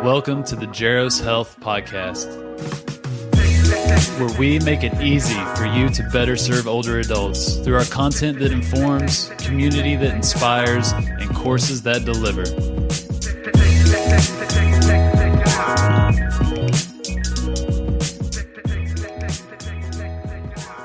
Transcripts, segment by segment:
Welcome to the Jaros Health Podcast, where we make it easy for you to better serve older adults through our content that informs, community that inspires, and courses that deliver.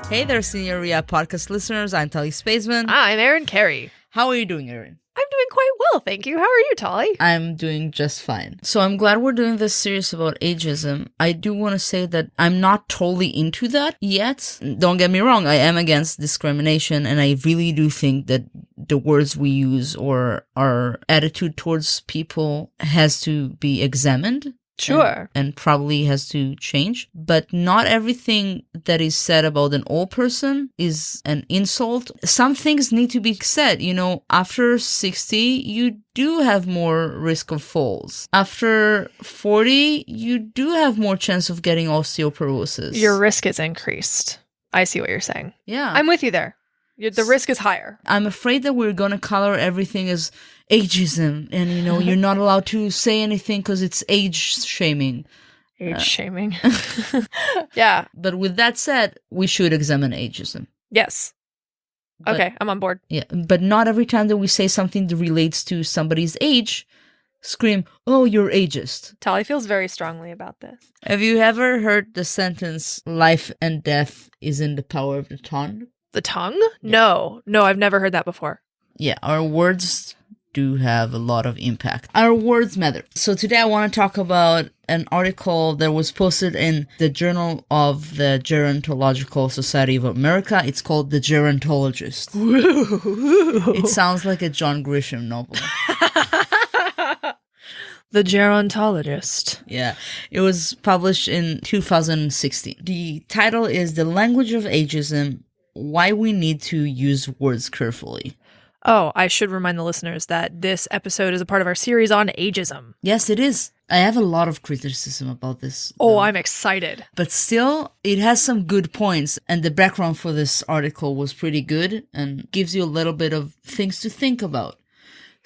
Hey there, Senior Rehab Podcast listeners. I'm Tali Spaceman. I'm Erin Carey. How are you doing, Erin? I'm doing quite well, thank you. How are you, Tali? I'm doing just fine. So I'm glad we're doing this series about ageism. I do want to say that I'm not totally into that yet. Don't get me wrong, I am against discrimination, and I really do think that the words we use or our attitude towards people has to be examined. Sure. And probably has to change. But not everything that is said about an old person is an insult. Some things need to be said. You know, after 60, you do have more risk of falls. After 40, you do have more chance of getting osteoporosis. Your risk is increased. I see what you're saying. Yeah. I'm with you there. The risk is higher. I'm afraid that we're going to color everything as ageism. And, you know, you're not allowed to say anything because it's age shaming. Age shaming. Yeah. But with that said, we should examine ageism. Yes. But, okay, I'm on board. Yeah, but not every time that we say something that relates to somebody's age, scream, oh, you're ageist. Tali feels very strongly about this. Have you ever heard the sentence, life and death is in the power of the tongue? The tongue? Yeah. No, I've never heard that before. Yeah, our words do have a lot of impact. Our words matter. So today I want to talk about an article that was posted in the Journal of the Gerontological Society of America. It's called The Gerontologist. It sounds like a John Grisham novel. The Gerontologist. Yeah, it was published in 2016. The title is The Language of Ageism, Why We Need to Use Words Carefully. Oh, I should remind the listeners that this episode is a part of our series on ageism. Yes, it is. I have a lot of criticism about this. Oh, I'm excited. But still, it has some good points, and the background for this article was pretty good and gives you a little bit of things to think about.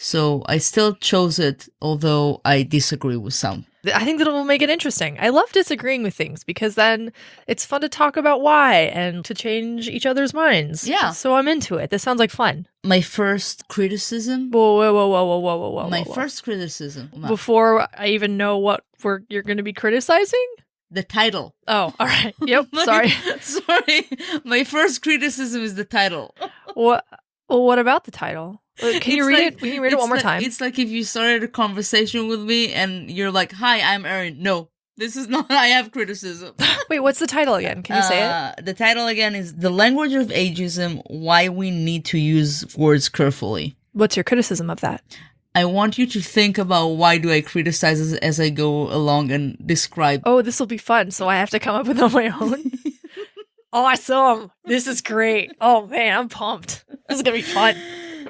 So I still chose it, although I disagree with some. I think that'll make it interesting. I love disagreeing with things because then it's fun to talk about why and to change each other's minds. Yeah. So I'm into it. This sounds like fun. My first criticism. Whoa. My first criticism. Before I even know what you're going to be criticizing? The title. Oh, all right. Yep. Sorry. My first criticism is the title. What? Well, what about the title? Can you read it? Can you read it one more time? It's like if you started a conversation with me and you're like, "Hi, I'm Erin." No, this is not. I have criticism. Wait, what's the title again? Can you say it? The title again is "The Language of Ageism: Why We Need to Use Words Carefully." What's your criticism of that? I want you to think about why do I criticize as I go along and describe. Oh, this will be fun. So I have to come up with it on my own. Awesome! This is great. Oh man, I'm pumped. This is gonna be fun.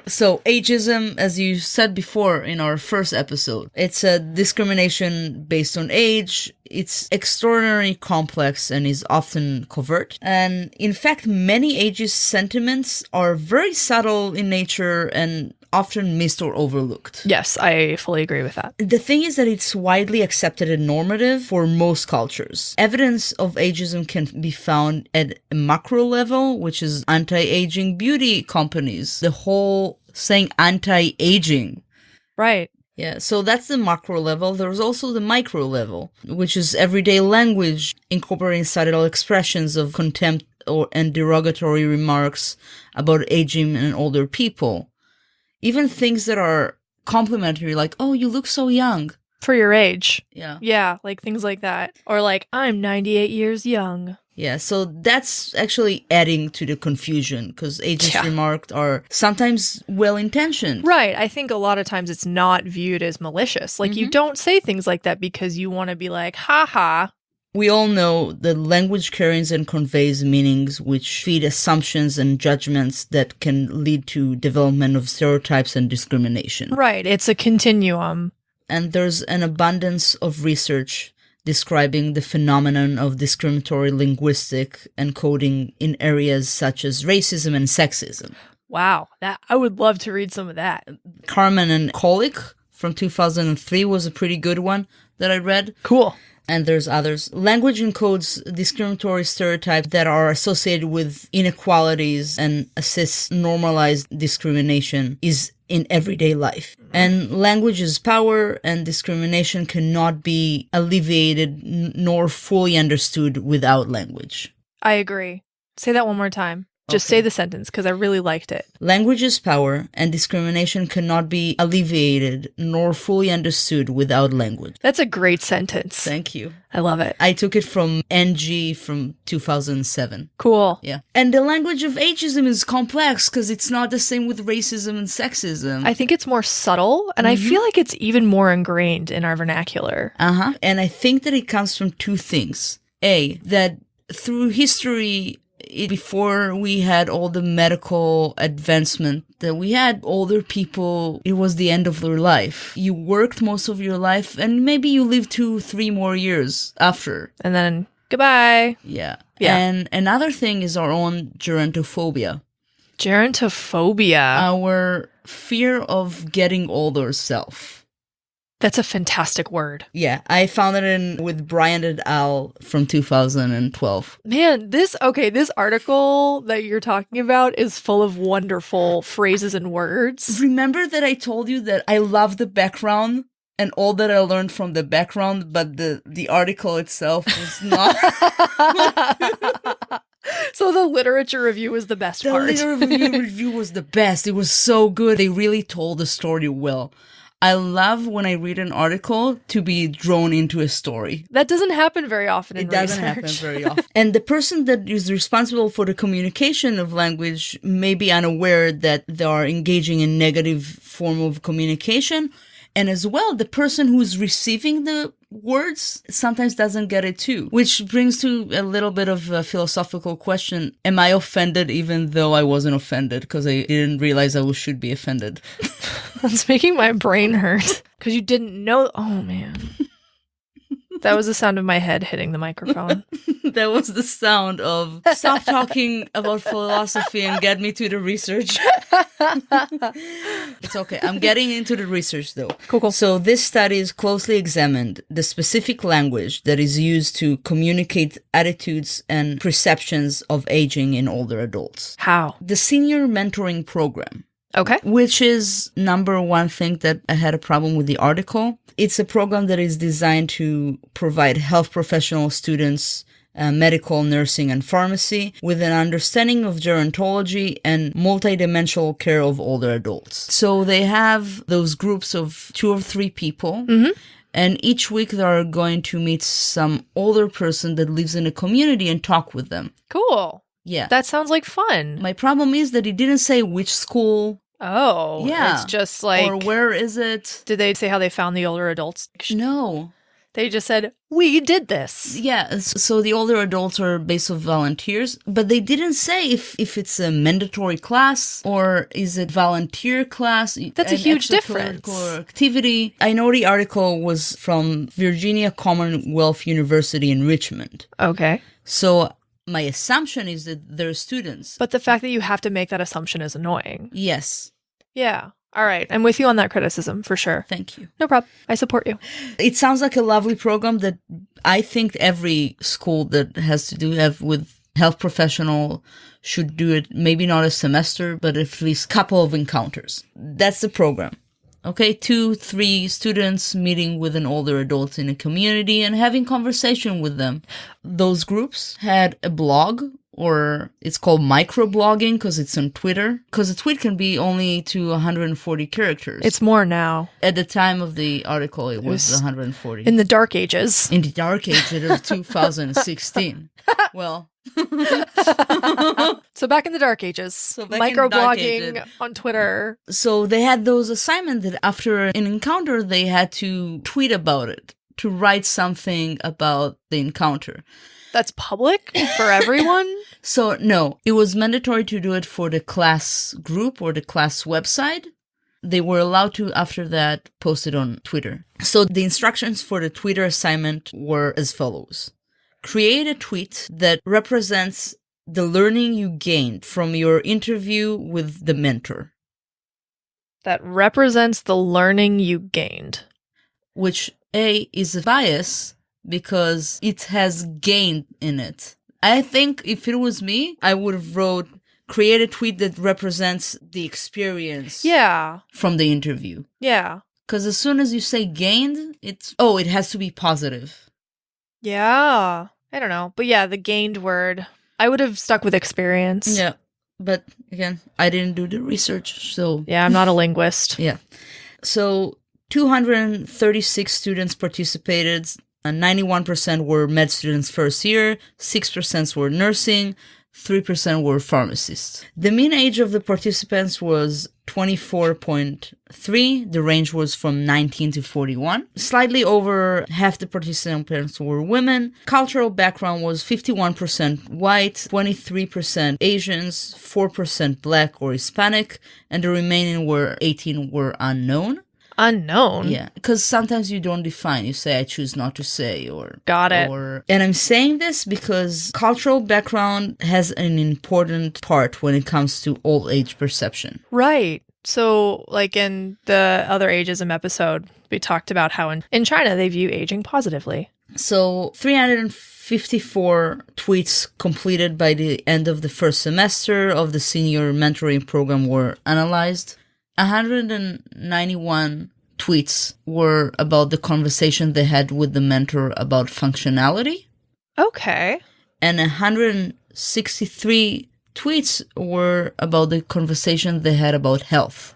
So, ageism, as you said before in our first episode, it's a discrimination based on age. It's extraordinarily complex and is often covert. And in fact, many ageist sentiments are very subtle in nature and often missed or overlooked. Yes, I fully agree with that. The thing is that it's widely accepted and normative for most cultures. Evidence of ageism can be found at a macro level, which is anti-aging beauty companies. The whole saying anti-aging. Right. Yeah, so that's the macro level. There's also the micro level, which is everyday language, incorporating subtle expressions of contempt and derogatory remarks about aging and older people. Even things that are complimentary, like, oh, you look so young. For your age. Yeah. Yeah, like things like that. Or like, I'm 98 years young. Yeah, so that's actually adding to the confusion, because ageist remarks are sometimes well-intentioned. Right. I think a lot of times it's not viewed as malicious. Like, you don't say things like that because you want to be like, ha. We all know that language carries and conveys meanings which feed assumptions and judgments that can lead to development of stereotypes and discrimination. Right. It's a continuum. And there's an abundance of research describing the phenomenon of discriminatory linguistic encoding in areas such as racism and sexism. Wow. I would love to read some of that. Carmen and Kolick from 2003 was a pretty good one that I read. Cool. And there's others. Language encodes discriminatory stereotypes that are associated with inequalities and assists normalized discrimination is in everyday life. And language is power, and discrimination cannot be alleviated nor fully understood without language. I agree. Say that one more time. Just say the sentence, because I really liked it. Language is power, and discrimination cannot be alleviated nor fully understood without language. That's a great sentence. Thank you. I love it. I took it from NG from 2007. Cool. Yeah. And the language of ageism is complex because it's not the same with racism and sexism. I think it's more subtle, and I feel like it's even more ingrained in our vernacular. And I think that it comes from two things. A, that through history, before we had all the medical advancement that we had, older people, it was the end of their life. You worked most of your life and maybe you lived 2-3 more years after. And then goodbye. Yeah. And another thing is our own gerontophobia. Gerontophobia. Our fear of getting older self. That's a fantastic word. Yeah, I found it with Bryant et al. From 2012. Man, this article that you're talking about is full of wonderful phrases and words. Remember that I told you that I love the background and all that I learned from the background, but the article itself was not. So the literature review was the best part. The literature review was the best. It was so good. They really told the story well. I love when I read an article to be drawn into a story. That doesn't happen very often in research. It doesn't happen very often. And the person that is responsible for the communication of language may be unaware that they are engaging in negative form of communication. And as well, the person who's receiving the words sometimes doesn't get it too. Which brings to a little bit of a philosophical question. Am I offended even though I wasn't offended? Because I didn't realize I should be offended. That's making my brain hurt. Because you didn't know. Oh, man. That was the sound of my head hitting the microphone. That was the sound of stop talking about philosophy and get me to the research. It's okay. I'm getting into the research though. Cool. So this study is closely examined the specific language that is used to communicate attitudes and perceptions of aging in older adults. How? The senior mentoring program. Okay. Which is number one thing that I had a problem with the article. It's a program that is designed to provide health professional students, medical, nursing, and pharmacy with an understanding of gerontology and multidimensional care of older adults. So they have those groups of 2 or 3 people. And each week they are going to meet some older person that lives in a community and talk with them. Cool. Yeah. That sounds like fun. My problem is that it didn't say which school. Oh. Yeah. It's just like... Or where is it? Did they say how they found the older adults? No. They just said, we did this. Yeah, so the older adults are based on volunteers, but they didn't say if it's a mandatory class or is it volunteer class. That's a huge difference. Activity. I know the article was from Virginia Commonwealth University in Richmond. Okay. So my assumption is that they're students. But the fact that you have to make that assumption is annoying. Yes. Yeah. All right. I'm with you on that criticism, for sure. Thank you. No problem. I support you. It sounds like a lovely program that I think every school that has to do with health professional should do it. Maybe not a semester, but at least a couple of encounters. That's the program. Okay, 2-3 students meeting with an older adult in a community and having conversation with them. Those groups had a blog, or it's called microblogging because it's on Twitter. Because a tweet can be only to 140 characters. It's more now. At the time of the article, it was 140. In the dark ages. In the dark ages of 2016. Well... So back in the dark ages, microblogging on Twitter. So they had those assignments that after an encounter, they had to tweet about it, to write something about the encounter. That's public for everyone? So no, it was mandatory to do it for the class group or the class website. They were allowed to, after that, post it on Twitter. So the instructions for the Twitter assignment were as follows. Create a tweet that represents the learning you gained from your interview with the mentor. That represents the learning you gained. Which A is a bias because it has gain in it. I think if it was me, I would have wrote, create a tweet that represents the experience Yeah. from the interview. Yeah. Because as soon as you say gained, it has to be positive. Yeah. I don't know. But yeah, the gained word. I would have stuck with experience. Yeah. But again, I didn't do the research, so... Yeah, I'm not a linguist. Yeah. So 236 students participated, and 91% were med students first year, 6% were nursing, 3% were pharmacists. The mean age of the participants was 24.3. The range was from 19 to 41. Slightly over half the participants were women. Cultural background was 51% white, 23% Asians, 4% Black or Hispanic, and the remaining 18 were unknown. Unknown? Yeah, because sometimes you don't define. You say, I choose not to say, or... Got it. And I'm saying this because cultural background has an important part when it comes to old age perception. Right. So, like in the other ageism episode, we talked about how in China they view aging positively. So 354 tweets completed by the end of the first semester of the senior mentoring program were analyzed. 191 tweets were about the conversation they had with the mentor about functionality. Okay. And 163 tweets were about the conversation they had about health.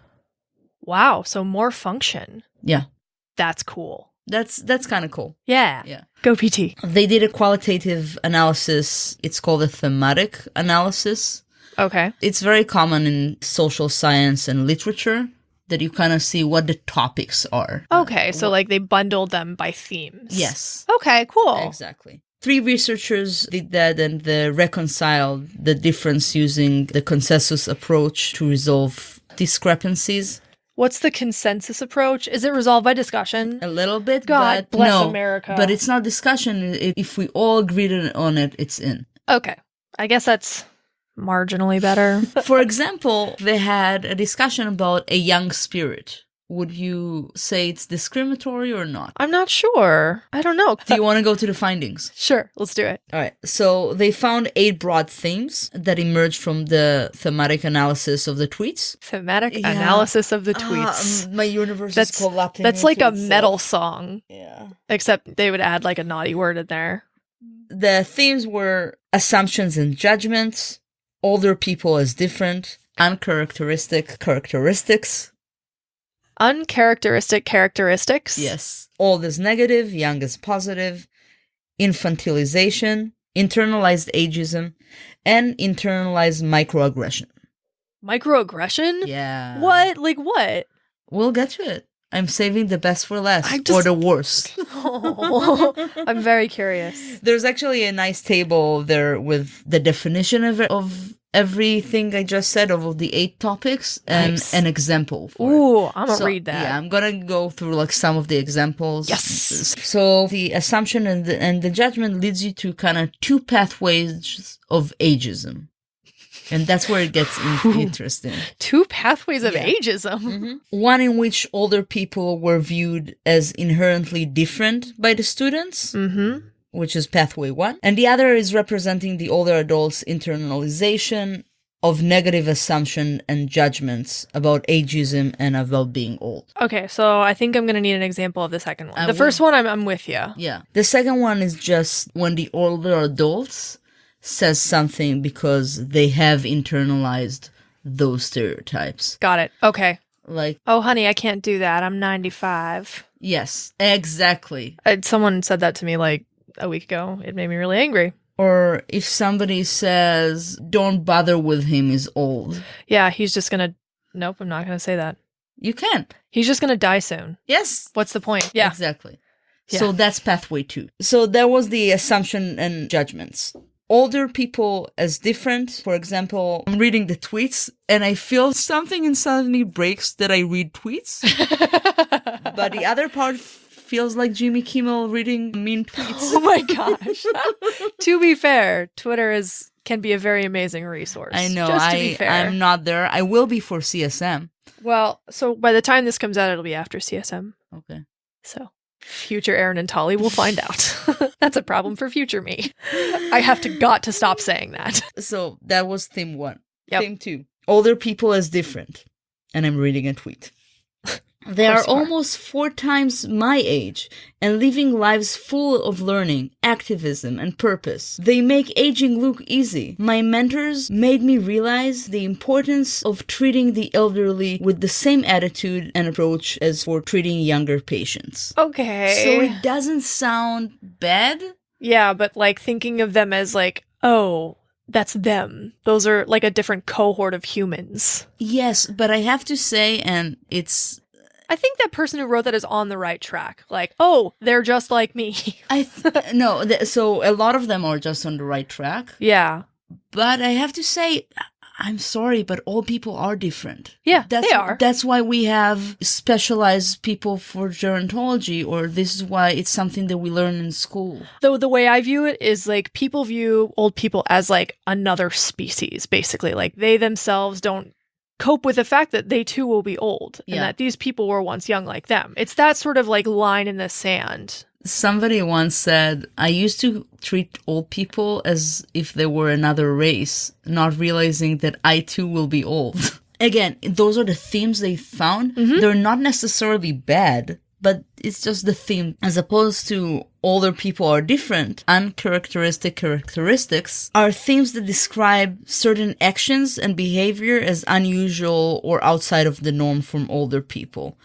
Wow. So more function. Yeah. That's cool. That's kind of cool. Yeah. Yeah. Go PT. They did a qualitative analysis. It's called a thematic analysis. Okay. It's very common in social science and literature that you kind of see what the topics are. Okay, so like they bundled them by themes. Yes. Okay, cool. Exactly. 3 researchers did that, and they reconciled the difference using the consensus approach to resolve discrepancies. What's the consensus approach? Is it resolved by discussion? A little bit, God but bless no, America. But it's not discussion. If we all agreed on it, it's in. Okay. I guess that's marginally better. For example, they had a discussion about a young spirit. Would you say it's discriminatory or not? I'm not sure. I don't know. Do you want to go to the findings? Sure, let's do it. All right. So they found 8 broad themes that emerged from the thematic analysis of the tweets. Thematic analysis of the tweets. My universe is collapsing. That's like a metal song. Yeah. Except they would add like a naughty word in there. The themes were assumptions and judgments, older people as different, uncharacteristic characteristics. Uncharacteristic characteristics? Yes. Old is negative, young is positive, infantilization, internalized ageism, and internalized microaggression. Microaggression? Yeah. What? Like what? We'll get to it. I'm saving the best for last, or the worst. Oh, I'm very curious. There's actually a nice table there with the definition of everything I just said, of the 8 topics, and an example for Ooh, it. I'm going to read that. Yeah, I'm going to go through like some of the examples. Yes. So the assumption and the judgment leads you to kind of 2 pathways of ageism. And that's where it gets interesting. 2 pathways of ageism. Mm-hmm. One in which older people were viewed as inherently different by the students, which is pathway 1. And the other is representing the older adults' internalization of negative assumption and judgments about ageism and about being old. Okay, so I think I'm going to need an example of the second one. The first one, I'm with you. Yeah. The second one is just when the older adults says something because they have internalized those stereotypes. Got it. Okay. Like, oh, honey, I can't do that. I'm 95. Yes, exactly. Someone said that to me like a week ago. It made me really angry. Or if somebody says, don't bother with him, he's old. Yeah, he's just going to... Nope, I'm not going to say that. You can. He's just going to die soon. Yes. What's the point? Yeah. Exactly. Yeah. So that's pathway 2. So that was the assumption and judgments. Older people as different. For example, I'm reading the tweets and I feel something inside me breaks that I read tweets. But the other part feels like Jimmy Kimmel reading mean tweets. Oh my gosh. To be fair, Twitter can be a very amazing resource. I know. Just to be fair. I'm not there. I will be for CSM. Well, so by the time this comes out, it'll be after CSM. Okay. So future Aaron and Tolly will find out. That's a problem for future me. I have got to stop saying that. So that was theme 1. Yep. Theme 2. Older people as different. And I'm reading a tweet. They are almost 4 times my age and living lives full of learning, activism, and purpose. They make aging look easy. My mentors made me realize the importance of treating the elderly with the same attitude and approach as for treating younger patients. Okay. So it doesn't sound bad. Yeah, but like thinking of them as like, oh, that's them. Those are like a different cohort of humans. Yes, but I have to say, and I think that person who wrote that is on the right track. Like, oh, they're just like me. So a lot of them are just on the right track. Yeah. But I have to say, I'm sorry, but all people are different. Yeah, they are. That's why we have specialized people for gerontology, or this is why it's something that we learn in school. Though the way I view it is like people view old people as like another species, basically. Like they themselves don't cope with the fact that they too will be old and that these people were once young like them. It's that sort of like line in the sand. Somebody once said, I used to treat old people as if they were another race, not realizing that I too will be old. Again, those are the themes they found. Mm-hmm. They're not necessarily bad, but it's just the theme. As opposed to older people are different, uncharacteristic characteristics are themes that describe certain actions and behavior as unusual or outside of the norm from older people.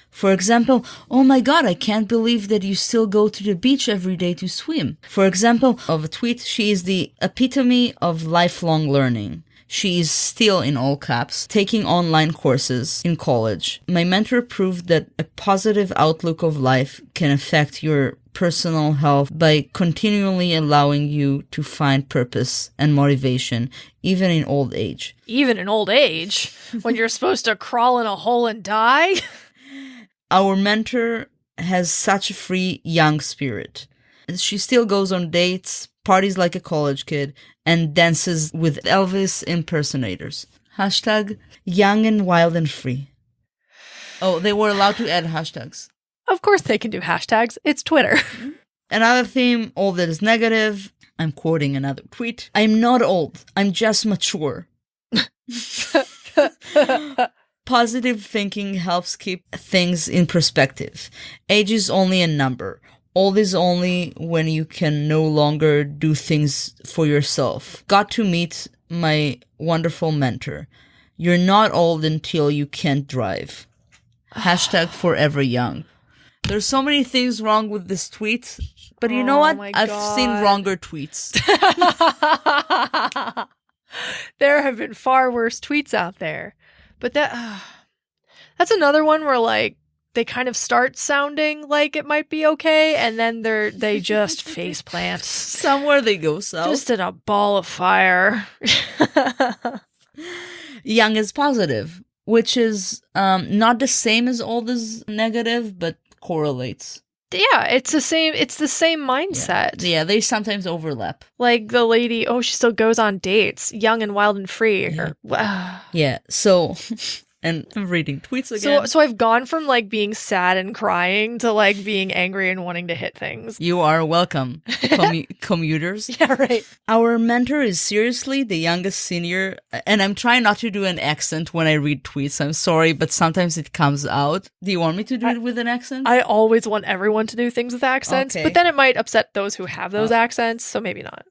For example, oh my god, I can't believe that you still go to the beach every day to swim. For example, of a tweet, she is the epitome of lifelong learning. She is still, in all caps, taking online courses in college. My mentor proved that a positive outlook of life can affect your personal health by continually allowing you to find purpose and motivation, even in old age. Even in old age? When you're supposed to crawl in a hole and die? Our mentor has such a free, young spirit. She still goes on dates, parties like a college kid, and dances with Elvis impersonators. Hashtag young and wild and free. Oh, they were allowed to add hashtags. Of course they can do hashtags. It's Twitter. Another theme, all that is negative. I'm quoting another tweet. I'm not old. I'm just mature. Positive thinking helps keep things in perspective. Age is only a number. Old is only when you can no longer do things for yourself. Got to meet my wonderful mentor. You're not old until you can't drive. Hashtag forever young. There's so many things wrong with this tweet, but you know what? I've seen wronger tweets. There have been far worse tweets out there. But that's another one where like they kind of start sounding like it might be okay, and then they just face plant. Somewhere they go south. Just in a ball of fire. Young is positive, which is not the same as old is negative, but correlates. Yeah, it's the same mindset. Yeah, they sometimes overlap. Like the lady, she still goes on dates, young and wild and free. Yeah, so and I'm reading tweets again. So I've gone from like being sad and crying to like being angry and wanting to hit things. You are welcome, commuters. Yeah, right. Our mentor is seriously the youngest senior, and I'm trying not to do an accent when I read tweets. I'm sorry, but sometimes it comes out. Do you want me to do it with an accent? I always want everyone to do things with accents, but then it might upset those who have those accents, so maybe not.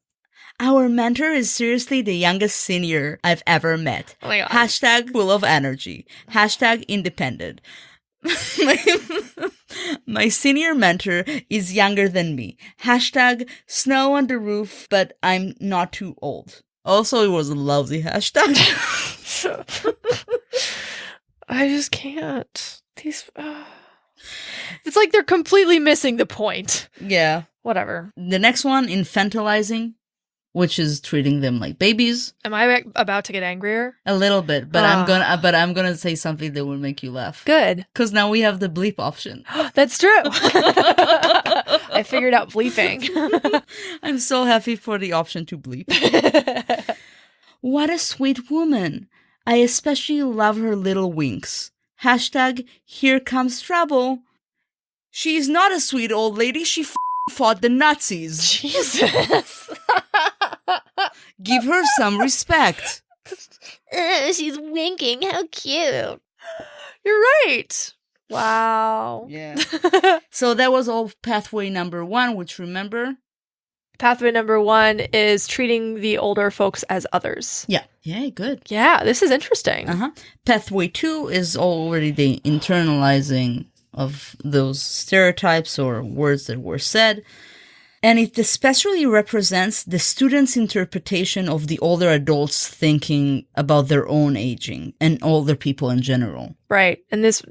Our mentor is seriously the youngest senior I've ever met. Oh my god. Hashtag full of energy. Hashtag independent. My senior mentor is younger than me. Hashtag snow on the roof, but I'm not too old. Also, it was a lousy hashtag. I just can't. These... It's like they're completely missing the point. Yeah. Whatever. The next one, infantilizing, which is treating them like babies. Am I about to get angrier? A little bit, but I'm gonna say something that will make you laugh. Good. Because now we have the bleep option. That's true. I figured out bleeping. I'm so happy for the option to bleep. What a sweet woman. I especially love her little winks. Hashtag here comes trouble. She's not a sweet old lady. She fought the Nazis. Jesus. Give her some respect. She's winking. How cute. You're right. Wow. Yeah. So that was all pathway number 1, which remember? Pathway number 1 is treating the older folks as others. Yeah. Yeah, good. Yeah, this is interesting. Pathway 2 is already the internalizing of those stereotypes or words that were said. And it especially represents the student's interpretation of the older adults thinking about their own aging and older people in general. Right. And this,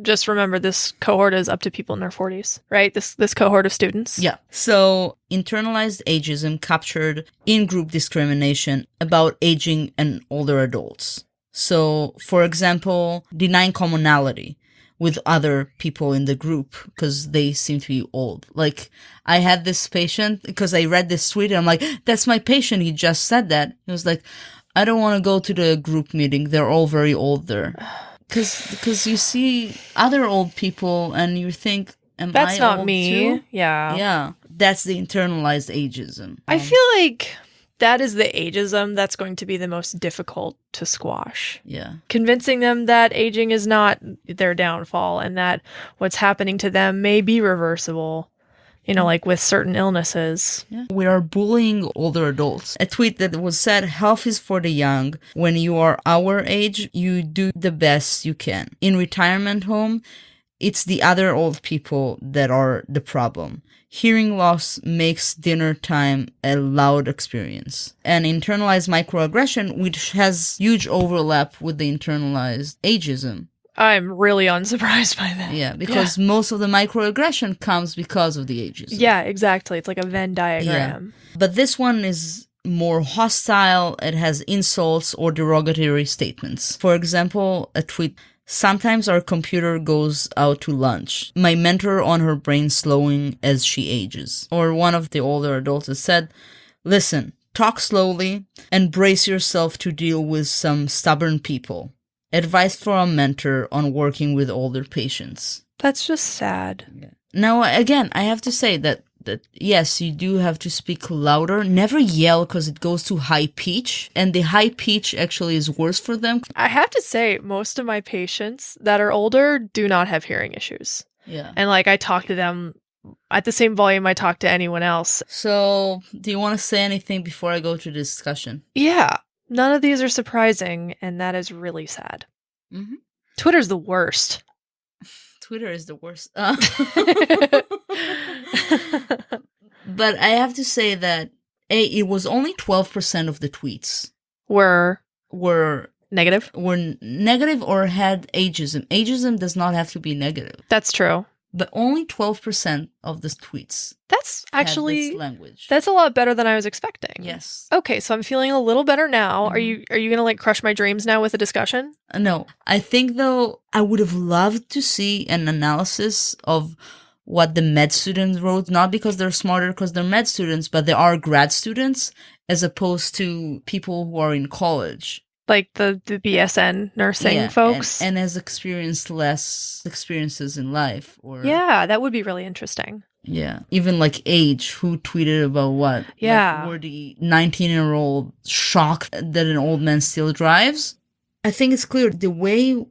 just remember, this cohort is up to people in their 40s, right? This cohort of students. Yeah. So internalized ageism captured in-group discrimination about aging and older adults. So, for example, denying commonality with other people in the group because they seem to be old. Like, I had this patient, because I read this tweet, and I'm like, that's my patient, he just said that. He was like, I don't want to go to the group meeting, they're all very old there. Because you see other old people, and you think, that's not me. Too? Yeah. Yeah. That's the internalized ageism. I feel like that is the ageism that's going to be the most difficult to squash. Yeah. Convincing them that aging is not their downfall and that what's happening to them may be reversible, you know, like with certain illnesses. Yeah. We are bullying older adults. A tweet that was said, health is for the young. When you are our age, you do the best you can. In retirement home, it's the other old people that are the problem. Hearing loss makes dinner time a loud experience. And internalized microaggression, which has huge overlap with the internalized ageism. I'm really unsurprised by that. Yeah, because most of the microaggression comes because of the ageism. Yeah, exactly. It's like a Venn diagram. Yeah. But this one is more hostile. It has insults or derogatory statements. For example, a tweet, sometimes our computer goes out to lunch. My mentor on her brain slowing as she ages. Or one of the older adults has said, listen, talk slowly and brace yourself to deal with some stubborn people. Advice for a mentor on working with older patients. That's just sad. Yeah. Now, again, I have to say that yes, you do have to speak louder. Never yell because it goes to high pitch. And the high pitch actually is worse for them. I have to say, most of my patients that are older do not have hearing issues. Yeah. And like I talk to them at the same volume I talk to anyone else. So, do you want to say anything before I go to the discussion? Yeah. None of these are surprising, and that is really sad. Mm-hmm. Twitter's the worst. Twitter is the worst. But I have to say that it was only 12% of the tweets were negative. negative. Were negative or had ageism. Ageism does not have to be negative. That's true. But only 12% of the tweets. That's actually had this language. That's a lot better than I was expecting. Yes. Okay, so I'm feeling a little better now. Mm-hmm. Are you gonna like crush my dreams now with a discussion? No. I think though I would have loved to see an analysis of what the med students wrote, not because they're smarter because they're med students, but they are grad students as opposed to people who are in college. Like the BSN nursing folks. And has experienced less experiences in life. Or yeah, that would be really interesting. Yeah. Even like age, who tweeted about what? Yeah. Like, were the 19-year-old shocked that an old man still drives? I think it's clear the way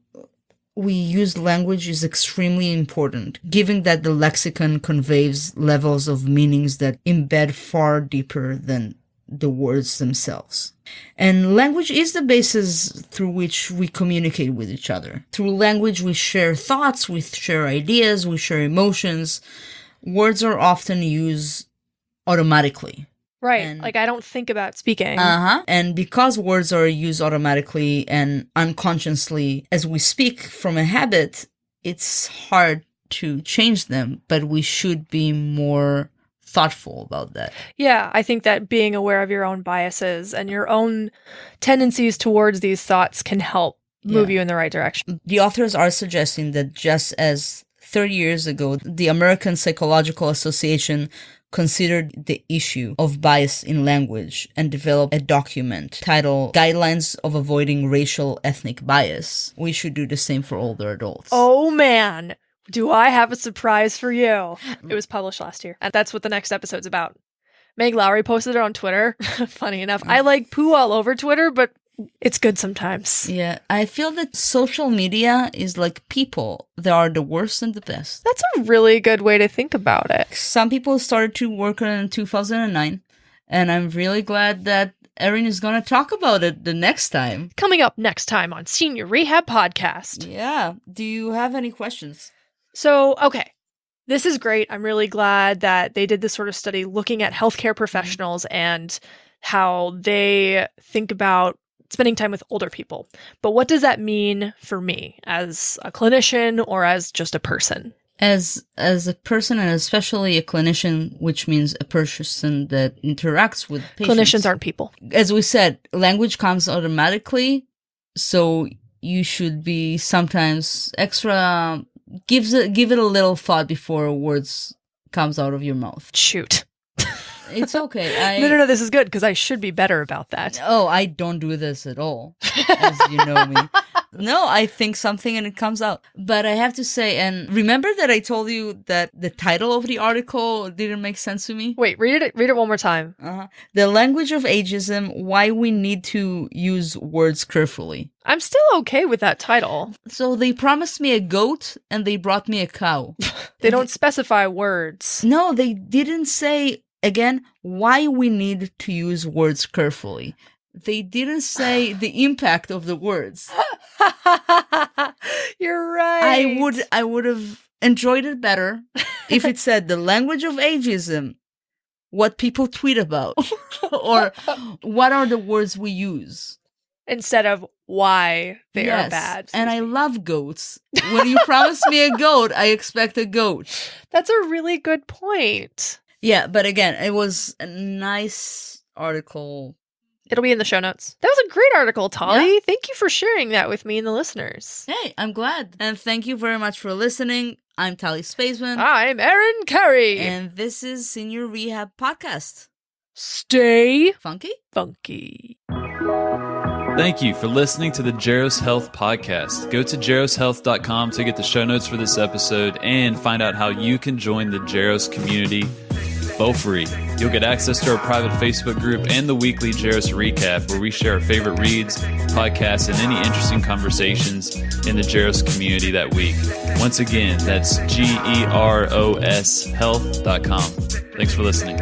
we use language is extremely important, given that the lexicon conveys levels of meanings that embed far deeper than the words themselves. And language is the basis through which we communicate with each other. Through language, we share thoughts, we share ideas, we share emotions. Words are often used automatically. Right. And, like I don't think about speaking. And because words are used automatically and unconsciously as we speak from a habit, it's hard to change them, but we should be more thoughtful about that. Yeah, I think that being aware of your own biases and your own tendencies towards these thoughts can help move you in the right direction. The authors are suggesting that just as 30 years ago, the American Psychological Association considered the issue of bias in language and developed a document titled Guidelines of Avoiding Racial Ethnic Bias. We should do the same for older adults. Oh man, do I have a surprise for you. It was published last year, and that's what the next episode's about. Meg Lowry posted it on Twitter. Funny enough, I like poo all over Twitter, but it's good sometimes. Yeah, I feel that social media is like people. There are the worst and the best. That's a really good way to think about it. Some people started to work on it in 2009, and I'm really glad that Erin is going to talk about it the next time. Coming up next time on Senior Rehab Podcast. Yeah. Do you have any questions? So, okay. This is great. I'm really glad that they did this sort of study looking at healthcare professionals and how they think about spending time with older people. But what does that mean for me as a clinician or as just a person? As a person, and especially a clinician, which means a person that interacts with patients. Clinicians aren't people. As we said, language comes automatically, so you should be sometimes extra... Give it a little thought before words comes out of your mouth. Shoot. It's okay. No, this is good because I should be better about that. Oh, I don't do this at all, as you know me. No, I think something and it comes out. But I have to say, and remember that I told you that the title of the article didn't make sense to me? Wait, read it one more time. The Language of Ageism, Why We Need to Use Words Carefully. I'm still okay with that title. So they promised me a goat and they brought me a cow. They don't specify words. No, they didn't say... Again, why we need to use words carefully. They didn't say the impact of the words. You're right. I would have enjoyed it better if it said the language of ageism, what people tweet about, or what are the words we use. Instead of why they are bad. And I love goats. When you promise me a goat, I expect a goat. That's a really good point. Yeah, but again, it was a nice article. It'll be in the show notes. That was a great article, Tali. Yeah. Thank you for sharing that with me and the listeners. Hey, I'm glad. And thank you very much for listening. I'm Tali Spaceman. I'm Erin Carey. And this is Senior Rehab Podcast. Stay funky. Thank you for listening to the Jaros Health Podcast. Go to jaroshealth.com to get the show notes for this episode and find out how you can join the Jaros community for free. You'll get access to our private Facebook group and the weekly Jaros Recap, where we share our favorite reads, podcasts, and any interesting conversations in the Jaros community that week. Once again, that's GEROS health.com. Thanks for listening.